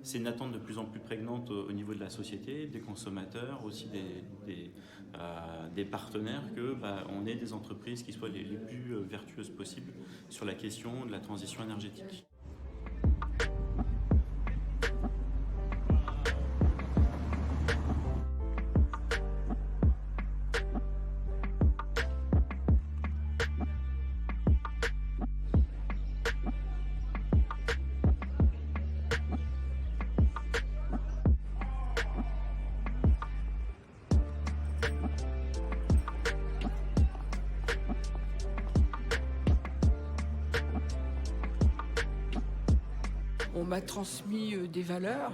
C'est une attente de plus en plus prégnante au niveau de la société, des consommateurs, aussi des partenaires, on ait des entreprises qui soient les plus vertueuses possibles sur la question de la transition énergétique. On m'a transmis des valeurs,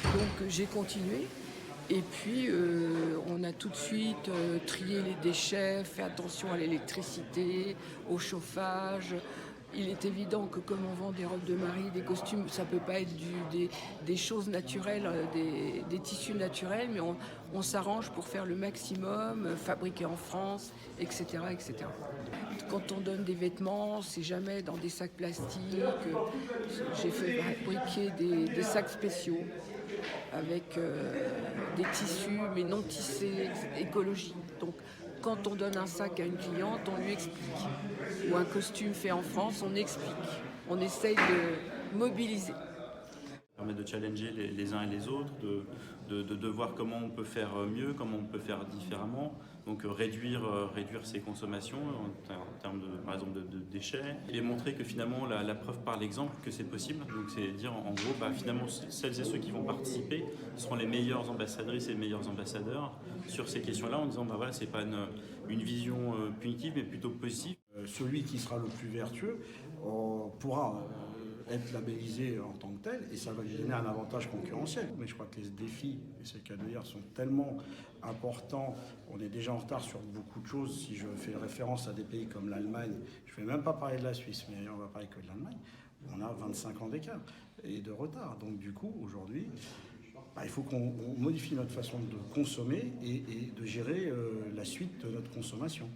donc j'ai continué. Et puis on a tout de suite trié les déchets, fait attention à l'électricité, au chauffage. Il est évident que comme on vend des robes de mariée, des costumes, ça ne peut pas être des choses naturelles, des tissus naturels, mais on s'arrange pour faire le maximum, fabriquer en France, etc., etc. Quand on donne des vêtements, c'est jamais dans des sacs plastiques. J'ai fait fabriquer des sacs spéciaux avec des tissus, mais non tissés, écologiques. Donc, quand on donne un sac à une cliente, on lui explique. Ou un costume fait en France, on explique. On essaye de mobiliser. Ça permet de challenger les uns et les autres, de voir comment on peut faire mieux, comment on peut faire différemment. Donc réduire ses consommations en termes par exemple de déchets et montrer que finalement la preuve par l'exemple que c'est possible. Donc c'est dire en gros finalement celles et ceux qui vont participer seront les meilleures ambassadrices et les meilleurs ambassadeurs sur ces questions-là en disant voilà, c'est pas une vision punitive mais plutôt positive. Celui qui sera le plus vertueux pourra être labellisé en tant que tel et ça va lui donner un avantage concurrentiel. Mais je crois que les défis, et c'est le cas de dire, sont tellement importants. On est déjà en retard sur beaucoup de choses. Si je fais référence à des pays comme l'Allemagne, je ne vais même pas parler de la Suisse, mais on va parler que de l'Allemagne, on a 25 ans d'écart et de retard. Donc du coup, aujourd'hui, il faut qu'on modifie notre façon de consommer et de gérer la suite de notre consommation.